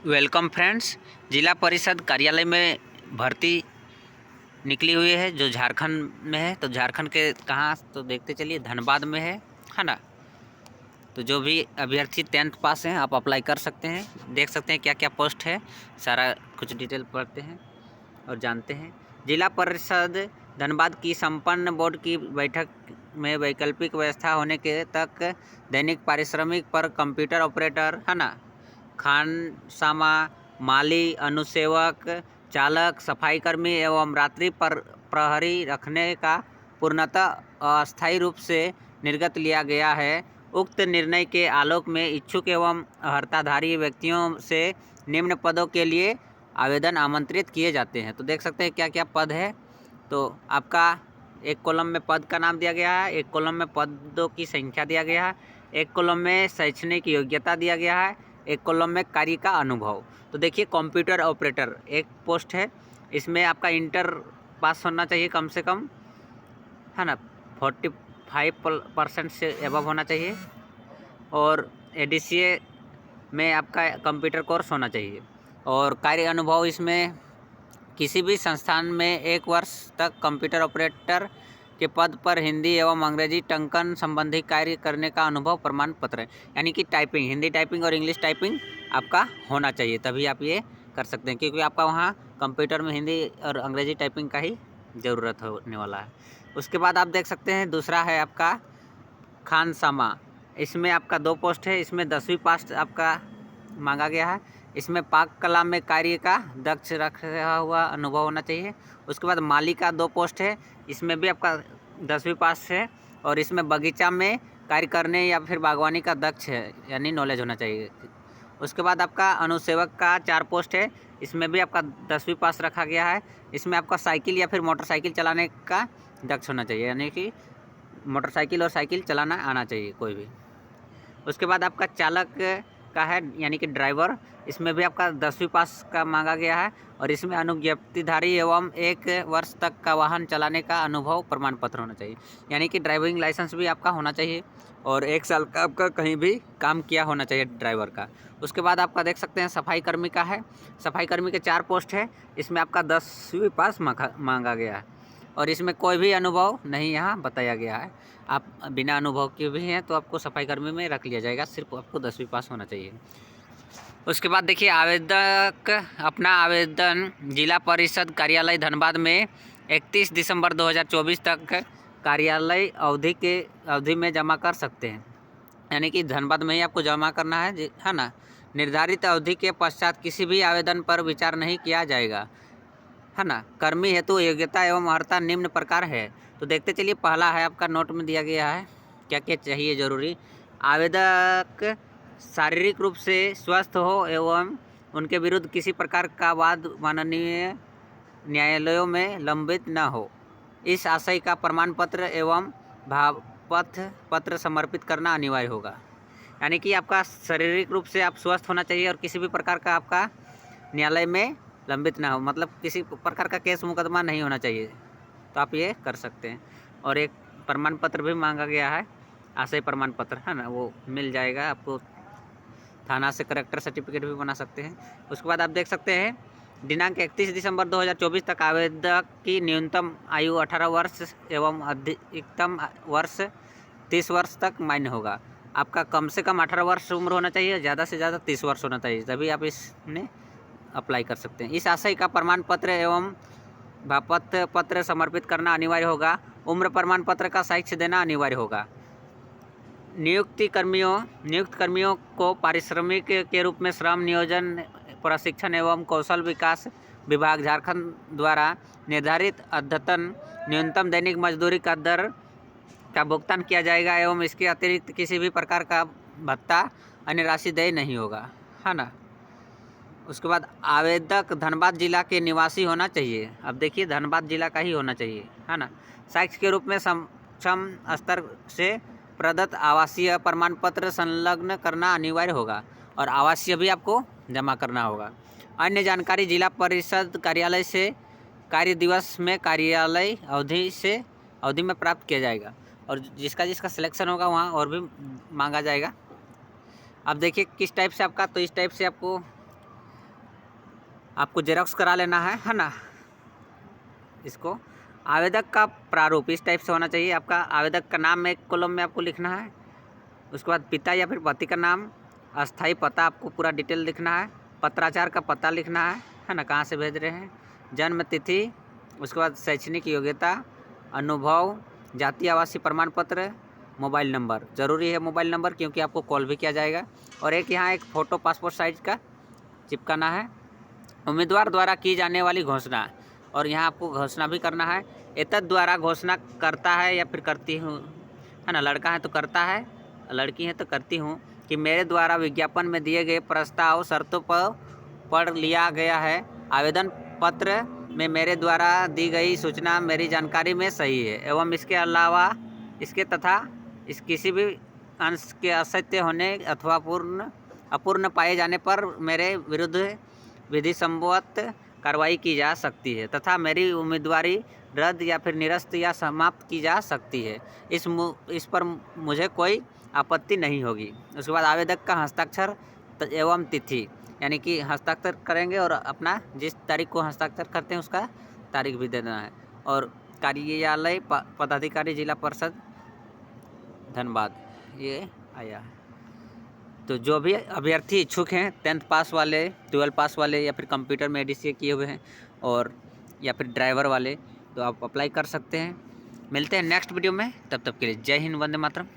Welcome friends. जिला परिषद कार्यालय में भर्ती निकली हुई है जो झारखंड में है। तो झारखंड के कहाँ तो देखते चलिए, धनबाद में है ना। तो जो भी अभ्यर्थी 10th पास हैं आप अप्लाई कर सकते हैं। देख सकते हैं क्या क्या पोस्ट है, सारा कुछ डिटेल पढ़ते हैं और जानते हैं। जिला परिषद धनबाद की संपन्न बोर्ड की बैठक में वैकल्पिक व्यवस्था होने के तक दैनिक पारिश्रमिक पर कंप्यूटर ऑपरेटर है ना, खानसामा, माली, अनुसेवक, चालक, सफाई कर्मी एवं रात्रि पर प्रहरी रखने का पूर्णतः अस्थायी रूप से निर्गत लिया गया है। उक्त निर्णय के आलोक में इच्छुक एवं अर्हताधारी व्यक्तियों से निम्न पदों के लिए आवेदन आमंत्रित किए जाते हैं। तो देख सकते हैं क्या क्या पद है। तो आपका एक कॉलम में पद का नाम दिया गया है, एक कॉलम में पदों की संख्या दिया गया है, एक कॉलम में शैक्षणिक योग्यता दिया गया है, एक कॉलम में कार्य का अनुभव। तो देखिए, कंप्यूटर ऑपरेटर एक पोस्ट है, इसमें आपका इंटर पास होना चाहिए कम से कम, है ना, 45% से एबव होना चाहिए, और एडीसीए में आपका कंप्यूटर कोर्स होना चाहिए। और कार्य अनुभव, इसमें किसी भी संस्थान में 1 वर्ष तक कंप्यूटर ऑपरेटर के पद पर हिंदी एवं अंग्रेजी टंकन संबंधी कार्य करने का अनुभव प्रमाण पत्र है। यानी कि टाइपिंग, हिंदी टाइपिंग और इंग्लिश टाइपिंग आपका होना चाहिए, तभी आप ये कर सकते हैं, क्योंकि आपका वहाँ कंप्यूटर में हिंदी और अंग्रेजी टाइपिंग का ही ज़रूरत होने वाला है। उसके बाद आप देख सकते हैं दूसरा है आपका खानसामा। इसमें आपका 2 पोस्ट है, इसमें 10वीं पास आपका मांगा गया है। इसमें पाक कला में कार्य का दक्ष रखा हुआ अनुभव होना चाहिए। उसके बाद माली का 2 पोस्ट है, इसमें भी आपका 10वीं पास है, और इसमें बगीचा में कार्य करने या फिर बागवानी का दक्ष है, यानी नॉलेज होना चाहिए। उसके बाद आपका अनुसेवक का 4 पोस्ट है, इसमें भी आपका 10वीं पास रखा गया है। इसमें आपका साइकिल या फिर मोटरसाइकिल चलाने का दक्ष होना चाहिए, यानी कि मोटरसाइकिल और साइकिल चलाना आना चाहिए कोई भी। उसके बाद आपका चालक का है, यानी कि ड्राइवर, इसमें भी आपका 10वीं पास का मांगा गया है, और इसमें अनुज्ञप्तिधारी एवं 1 वर्ष तक का वाहन चलाने का अनुभव प्रमाण पत्र होना चाहिए, यानी कि ड्राइविंग लाइसेंस भी आपका होना चाहिए, और 1 साल का आपका कहीं भी काम किया होना चाहिए ड्राइवर का। उसके बाद आपका देख सकते हैं सफाई कर्मी का है। सफाई कर्मी के 4 पोस्ट है, इसमें आपका 10वीं पास मांगा गया है, और इसमें कोई भी अनुभव नहीं यहाँ बताया गया है। आप बिना अनुभव के भी हैं तो आपको सफाई कर्मी में रख लिया जाएगा, सिर्फ आपको 10वीं पास होना चाहिए। उसके बाद देखिए, आवेदक अपना आवेदन जिला परिषद कार्यालय धनबाद में 31 दिसंबर 2024 तक कार्यालय अवधि में जमा कर सकते हैं, यानी कि धनबाद में ही आपको जमा करना है ना। निर्धारित अवधि के पश्चात किसी भी आवेदन पर विचार नहीं किया जाएगा, है ना। कर्मी हेतु योग्यता एवं अर्हता निम्न प्रकार है। तो देखते चलिए, पहला है आपका नोट में दिया गया है क्या क्या चाहिए जरूरी। आवेदक शारीरिक रूप से स्वस्थ हो एवं उनके विरुद्ध किसी प्रकार का वाद माननीय न्यायालयों में लंबित न हो, इस आशय का प्रमाण पत्र एवं भावपत्र पत्र समर्पित करना अनिवार्य होगा। यानी कि आपका शारीरिक रूप से आप स्वस्थ होना चाहिए और किसी भी प्रकार का आपका न्यायालय में लंबित ना हो, मतलब किसी प्रकार का केस मुकदमा नहीं होना चाहिए, तो आप ये कर सकते हैं। और एक प्रमाण पत्र भी मांगा गया है, आशय प्रमाण पत्र, है ना, वो मिल जाएगा आपको। थाना से करेक्टर सर्टिफिकेट भी बना सकते हैं। उसके बाद आप देख सकते हैं, दिनांक 31 दिसंबर 2024 तक आवेदक की न्यूनतम आयु 18 वर्ष एवं अधिकतम वर्ष 30 वर्ष तक मान्य होगा। आपका कम से कम 18 वर्ष उम्र होना चाहिए, ज़्यादा से ज़्यादा 30 वर्ष होना चाहिए, तभी आप इसमें अप्लाई कर सकते हैं। इस आशय का प्रमाण पत्र एवं भावपत्र पत्र समर्पित करना अनिवार्य होगा। उम्र प्रमाण पत्र का साक्ष्य देना अनिवार्य होगा। नियुक्त कर्मियों को पारिश्रमिक के रूप में श्रम नियोजन प्रशिक्षण एवं कौशल विकास विभाग झारखंड द्वारा निर्धारित अद्यतन न्यूनतम दैनिक मजदूरी का दर का भुगतान किया जाएगा, एवं इसके अतिरिक्त किसी भी प्रकार का भत्ता अन्य राशि देय नहीं होगा, है ना। उसके बाद आवेदक धनबाद जिला के निवासी होना चाहिए। अब देखिए, धनबाद जिला का ही होना चाहिए, है ना। साक्ष्य के रूप में सक्षम स्तर से प्रदत्त आवासीय प्रमाण पत्र संलग्न करना अनिवार्य होगा, और आवासीय भी आपको जमा करना होगा। अन्य जानकारी जिला परिषद कार्यालय से कार्य दिवस में कार्यालय अवधि में प्राप्त किया जाएगा, और जिसका सिलेक्शन होगा वहाँ और भी मांगा जाएगा। अब देखिए किस टाइप से आपका, तो इस टाइप से आपको आपको जेरॉक्स करा लेना है ना। इसको आवेदक का प्रारूप इस टाइप से होना चाहिए। आपका आवेदक का नाम एक कॉलम में आपको लिखना है, उसके बाद पिता या फिर पति का नाम, अस्थाई पता आपको पूरा डिटेल लिखना है, पत्राचार का पता लिखना है ना, कहाँ से भेज रहे हैं, जन्म तिथि, उसके बाद शैक्षणिक योग्यता, अनुभव, जाति आवासीय प्रमाण पत्र, मोबाइल नंबर। ज़रूरी है मोबाइल नंबर, क्योंकि आपको कॉल भी किया जाएगा। और एक यहाँ एक फ़ोटो पासपोर्ट साइज का चिपकाना है। उम्मीदवार द्वारा की जाने वाली घोषणा, और यहाँ आपको घोषणा भी करना है। एतद द्वारा घोषणा करता है या फिर करती हूँ, है ना। लड़का है तो करता है, लड़की है तो करती हूँ, कि मेरे द्वारा विज्ञापन में दिए गए प्रस्ताव शर्तों पर पढ़ लिया गया है। आवेदन पत्र में मेरे द्वारा दी गई सूचना मेरी जानकारी में सही है एवं इसके अलावा इसके तथा इस किसी भी अंश के असत्य होने अथवा अपूर्ण पाए जाने पर मेरे विरुद्ध विधि सम्मत कार्रवाई की जा सकती है तथा मेरी उम्मीदवारी रद्द या फिर निरस्त या समाप्त की जा सकती है। इस पर मुझे कोई आपत्ति नहीं होगी। उसके बाद आवेदक का हस्ताक्षर एवं तिथि, यानी कि हस्ताक्षर करेंगे और अपना जिस तारीख को हस्ताक्षर करते हैं उसका तारीख भी देना है। और कार्यालय पदाधिकारी जिला परिषद धनबाद, ये आया है। तो जो भी अभ्यर्थी इच्छुक हैं 10th पास वाले, 12 पास वाले, या फिर कंप्यूटर में ADCA किए हुए हैं, और या फिर ड्राइवर वाले, तो आप अप्लाई कर सकते हैं। मिलते हैं नेक्स्ट वीडियो में, तब तक के लिए जय हिंद, वंदे मातरम।